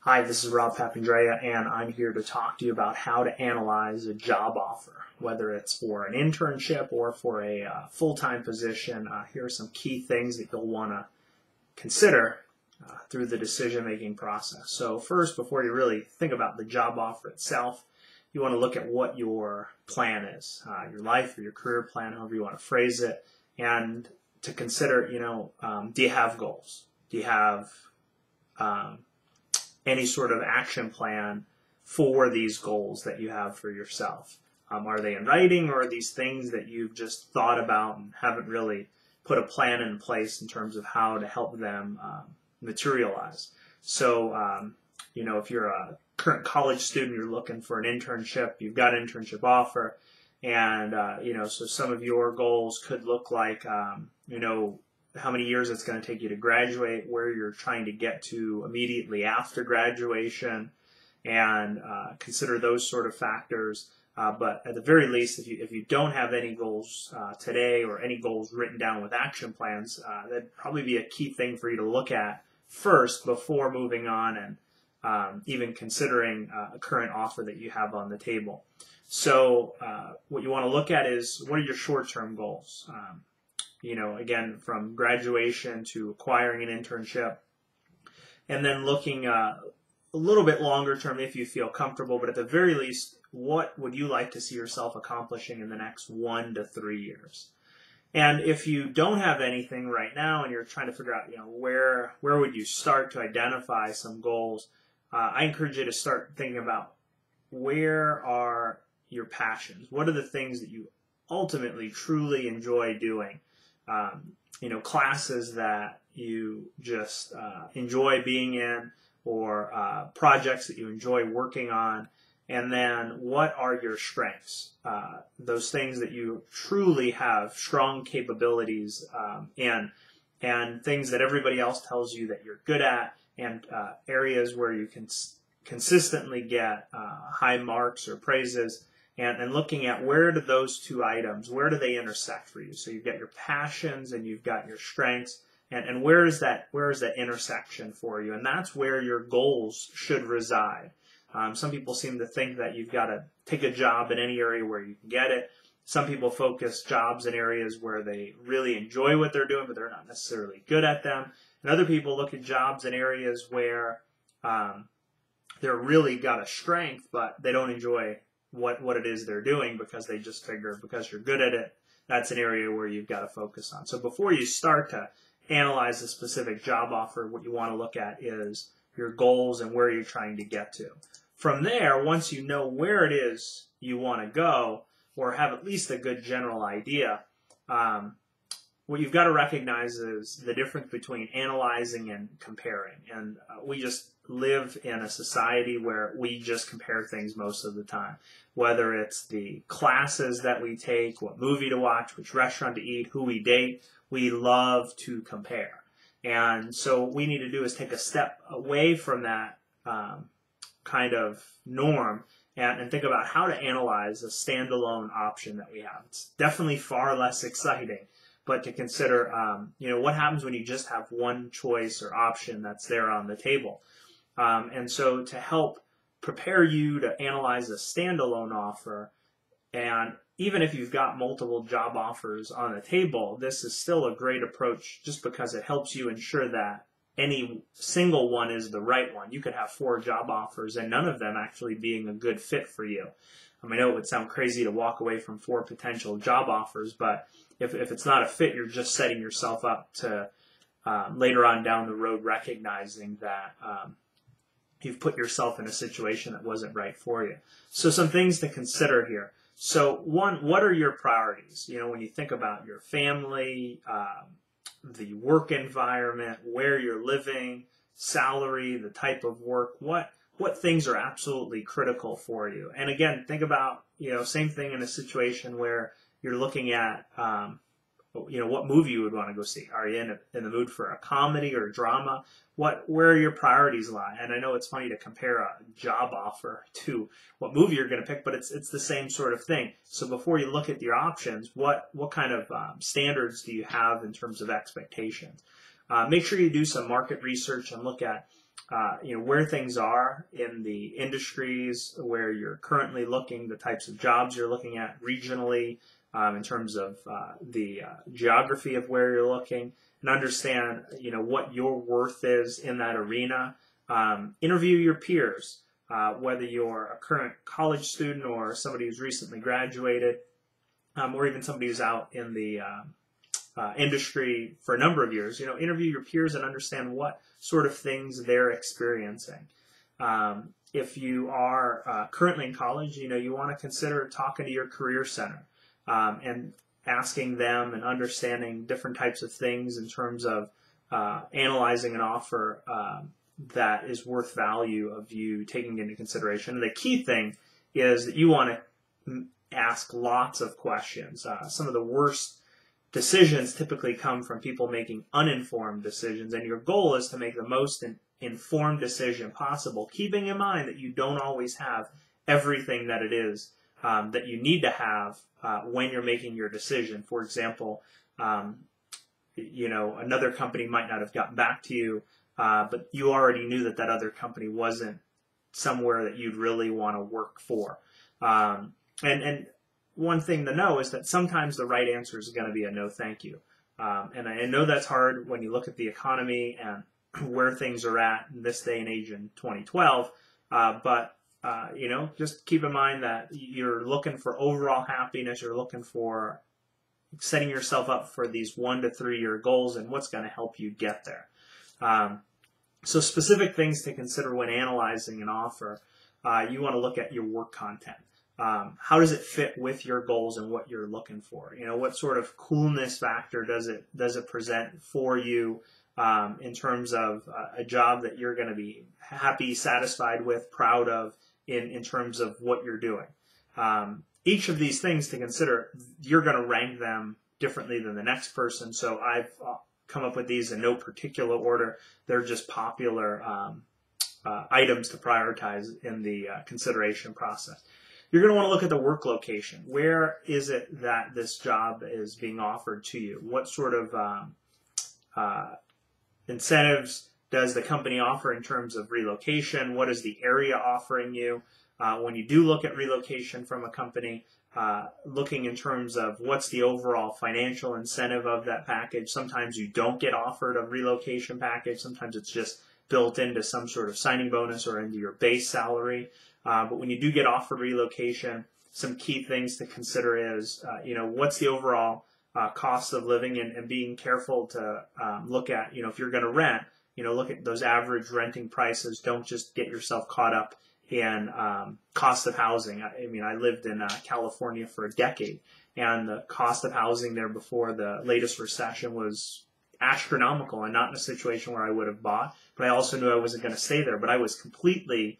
Hi, this is Rob Papandrea, and I'm here to talk to you about how to analyze a job offer, whether it's for an internship or for a full-time position. Here are some key things that you'll want to consider through the decision-making process. So first, before you really think about the job offer itself, you want to look at what your plan is, your life or your career plan, however you want to phrase it, and to consider, do you have goals? Do you have any sort of action plan for these goals that you have for yourself? Are they in writing, or are these things that you've just thought about and haven't really put a plan in place in terms of how to help them materialize? So, if you're a current college student, you're looking for an internship, you've got an internship offer, and, so some of your goals could look like, how many years it's going to take you to graduate, where you're trying to get to immediately after graduation, and consider those sort of factors. But at the very least, if you don't have any goals today, or any goals written down with action plans, that'd probably be a key thing for you to look at first before moving on and even considering a current offer that you have on the table. So what you want to look at is, what are your short-term goals? Again, from graduation to acquiring an internship, and then looking a little bit longer term if you feel comfortable, but at the very least, what would you like to see yourself accomplishing in the next 1 to 3 years? And if you don't have anything right now and you're trying to figure out, where would you start to identify some goals, I encourage you to start thinking about, where are your passions? What are the things that you ultimately truly enjoy doing? Classes that you just enjoy being in, or projects that you enjoy working on. And then, what are your strengths? Those things that you truly have strong capabilities in, and things that everybody else tells you that you're good at, and areas where you can consistently get high marks or praises. And looking at, where do those two items, where do they intersect for you? So you've got your passions and you've got your strengths, and where is that intersection for you? And that's where your goals should reside. Some people seem to think that you've got to take a job in any area where you can get it. Some people focus jobs in areas where they really enjoy what they're doing, but they're not necessarily good at them. And other people look at jobs in areas where they're really got a strength, but they don't enjoy what it is they're doing, because they just figure, because you're good at it, that's an area where you've got to focus on. So before you start to analyze a specific job offer, what you want to look at is your goals and where you're trying to get to. From there, once you know where it is you want to go, or have at least a good general idea, what you've got to recognize is the difference between analyzing and comparing. And we just live in a society where we just compare things most of the time. Whether it's the classes that we take, what movie to watch, which restaurant to eat, who we date, we love to compare. And so what we need to do is take a step away from that kind of norm and think about how to analyze a standalone option that we have. It's definitely far less exciting, but to consider, what happens when you just have one choice or option that's there on the table. And so to help prepare you to analyze a standalone offer, and even if you've got multiple job offers on the table, this is still a great approach, just because it helps you ensure that any single one is the right one. You could have 4 job offers and none of them actually being a good fit for you. I know it would sound crazy to walk away from 4 potential job offers, but if it's not a fit, you're just setting yourself up to later on down the road recognizing that you've put yourself in a situation that wasn't right for you. So some things to consider here. So one, what are your priorities? When you think about your family, the work environment, where you're living, salary, the type of work, what things are absolutely critical for you? And again, think about, same thing in a situation where you're looking at, what movie you would want to go see. Are you in the mood for a comedy or a drama? Where your priorities lie? And I know it's funny to compare a job offer to what movie you're going to pick, but it's the same sort of thing. So before you look at your options, what kind of standards do you have in terms of expectations? Make sure you do some market research and look at where things are in the industries where you're currently looking, the types of jobs you're looking at regionally, in terms of the geography of where you're looking, and understand what your worth is in that arena. Interview your peers, whether you're a current college student or somebody who's recently graduated, or even somebody who's out in the industry for a number of years. Interview your peers and understand what sort of things they're experiencing. If you are currently in college, you want to consider talking to your career center and asking them and understanding different types of things in terms of analyzing an offer that is worth value of you taking into consideration. And the key thing is that you want to ask lots of questions. Some of the worst decisions typically come from people making uninformed decisions, and your goal is to make the most informed decision possible, keeping in mind that you don't always have everything that it is that you need to have when you're making your decision. For example, another company might not have gotten back to you, but you already knew that other company wasn't somewhere that you'd really want to work for. And one thing to know is that sometimes the right answer is going to be a no thank you. And I know that's hard when you look at the economy and where things are at in this day and age in 2012. But just keep in mind that you're looking for overall happiness. You're looking for setting yourself up for these 1 to 3 year goals and what's going to help you get there. So specific things to consider when analyzing an offer. You want to look at your work content. How does it fit with your goals and what you're looking for? What sort of coolness factor does it present for you in terms of a job that you're going to be happy, satisfied with, proud of in terms of what you're doing? Each of these things to consider, you're going to rank them differently than the next person. So I've come up with these in no particular order. They're just popular items to prioritize in the consideration process. You're going to want to look at the work location. Where is it that this job is being offered to you? What sort of incentives does the company offer in terms of relocation? What is the area offering you? When you do look at relocation from a company, looking in terms of what's the overall financial incentive of that package. Sometimes you don't get offered a relocation package. Sometimes it's just built into some sort of signing bonus or into your base salary. But when you do get offered relocation, some key things to consider is, what's the overall cost of living, and being careful to look at, if you're going to rent, look at those average renting prices. Don't just get yourself caught up in cost of housing. I lived in California for a decade, and the cost of housing there before the latest recession was astronomical, and not in a situation where I would have bought. But I also knew I wasn't going to stay there. But I was completely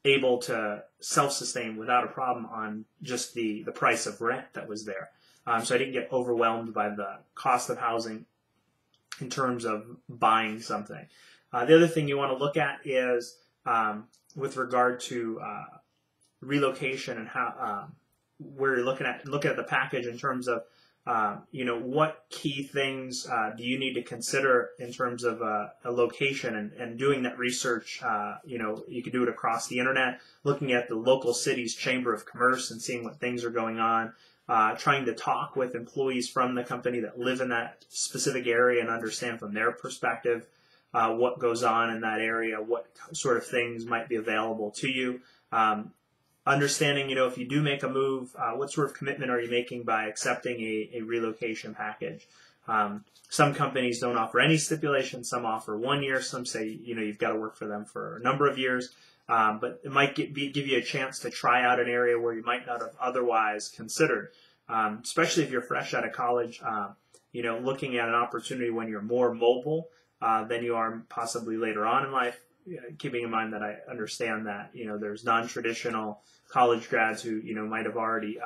able to self-sustain without a problem on just the price of rent that was there. So I didn't get overwhelmed by the cost of housing in terms of buying something. The other thing you want to look at is with regard to relocation and how where you're looking at the package in terms of what key things do you need to consider in terms of a location, and doing that research. You can do it across the internet, looking at the local city's chamber of commerce and seeing what things are going on, trying to talk with employees from the company that live in that specific area and understand from their perspective what goes on in that area, what sort of things might be available to you. Understanding, if you do make a move, what sort of commitment are you making by accepting a relocation package? Some companies don't offer any stipulations. Some offer 1 year. Some say, you've got to work for them for a number of years. But it might give you a chance to try out an area where you might not have otherwise considered, especially if you're fresh out of college. Looking at an opportunity when you're more mobile than you are possibly later on in life. Keeping in mind that I understand that there's non-traditional college grads who might have already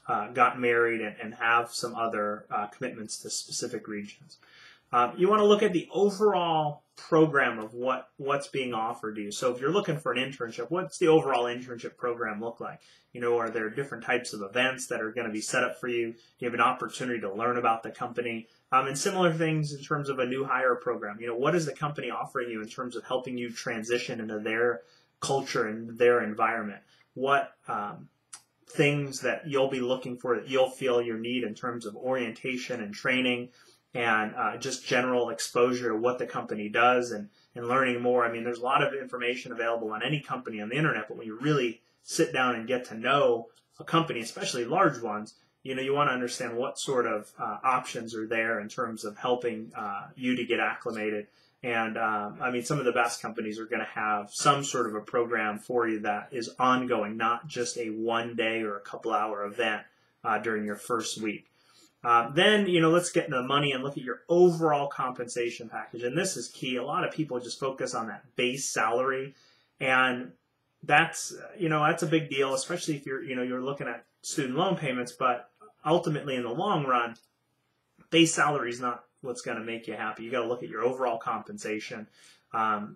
got married and have some other commitments to specific regions. You want to look at the overall program of what's being offered to you. So if you're looking for an internship, what's the overall internship program look like? You know, are there different types of events that are going to be set up for you? Do you have an opportunity to learn about the company? And similar things in terms of a new hire program. You know, what is the company offering you in terms of helping you transition into their culture and their environment? What things that you'll be looking for that you'll feel your need in terms of orientation and training and just general exposure to what the company does and learning more. I mean, there's a lot of information available on any company on the internet, but when you really sit down and get to know a company, especially large ones, you know, you want to understand what sort of options are there in terms of helping you to get acclimated. And I mean, some of the best companies are going to have some sort of a program for you that is ongoing, not just a one day or a couple hour event during your first week. Then, you know, let's get into the money and look at your overall compensation package. And this is key. A lot of people just focus on that base salary. And that's, you know, that's a big deal, especially if you're looking at student loan payments. But ultimately, in the long run, base salary is not what's going to make you happy. You got to look at your overall compensation.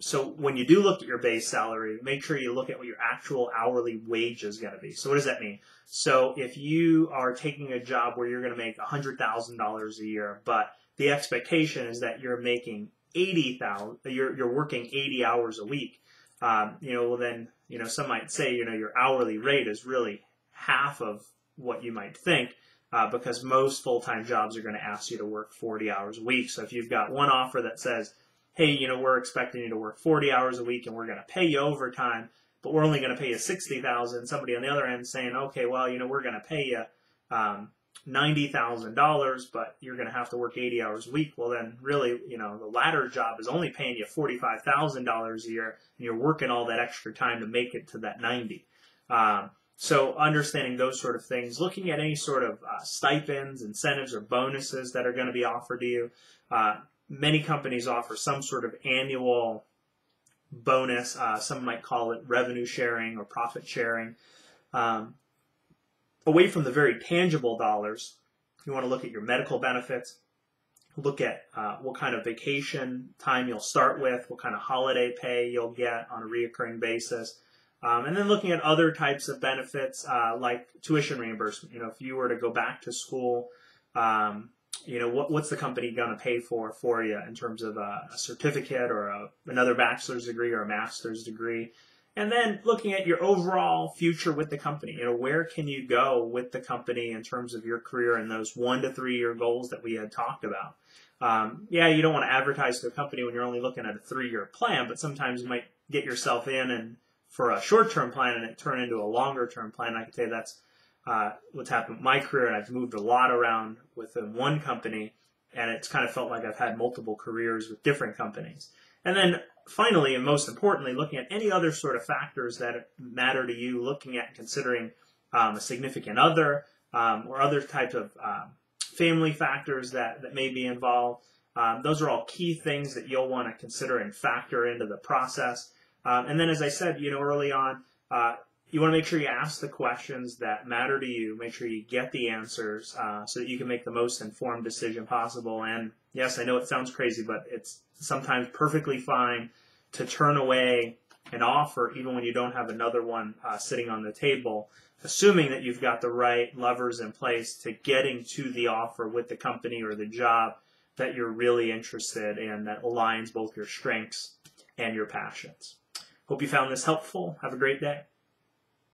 So when you do look at your base salary, make sure you look at what your actual hourly wage is going to be. So what does that mean? So if you are taking a job where you're going to make $100,000 a year, but the expectation is that you're making $80,000, you're working 80 hours a week, you know, well then, you know, some might say, you know, your hourly rate is really half of what you might think. Because most full-time jobs are going to ask you to work 40 hours a week. So if you've got one offer that says, hey, you know, we're expecting you to work 40 hours a week and we're going to pay you overtime, but we're only going to pay you $60,000. Somebody on the other end saying, okay, well, you know, we're going to pay you $90,000, but you're going to have to work 80 hours a week. Well, then really, you know, the latter job is only paying you $45,000 a year, and you're working all that extra time to make it to that 90. So understanding those sort of things, looking at any sort of stipends, incentives, or bonuses that are going to be offered to you. Many companies offer some sort of annual bonus. Some might call it revenue sharing or profit sharing. Away from the very tangible dollars, you want to look at your medical benefits, look at what kind of vacation time you'll start with, what kind of holiday pay you'll get on a reoccurring basis. And then looking at other types of benefits like tuition reimbursement. You know, if you were to go back to school, you know, what's the company going to pay for you in terms of a certificate or another bachelor's degree or a master's degree. And then looking at your overall future with the company. You know, where can you go with the company in terms of your career and those 1 to 3 year goals that we had talked about. Yeah, you don't want to advertise to a company when you're only looking at a 3-year plan, but sometimes you might get yourself in and for a short-term plan and it turn into a longer-term plan. I can say that's what's happened with my career, and I've moved a lot around within one company, and it's kind of felt like I've had multiple careers with different companies. And then finally, and most importantly, looking at any other sort of factors that matter to you, looking at and considering a significant other or other types of family factors that may be involved. Those are all key things that you'll want to consider and factor into the process. And then, as I said, you know, early on, you want to make sure you ask the questions that matter to you. Make sure you get the answers so that you can make the most informed decision possible. And yes, I know it sounds crazy, but it's sometimes perfectly fine to turn away an offer even when you don't have another one sitting on the table, assuming that you've got the right levers in place to getting to the offer with the company or the job that you're really interested in that aligns both your strengths and your passions. Hope you found this helpful. Have a great day.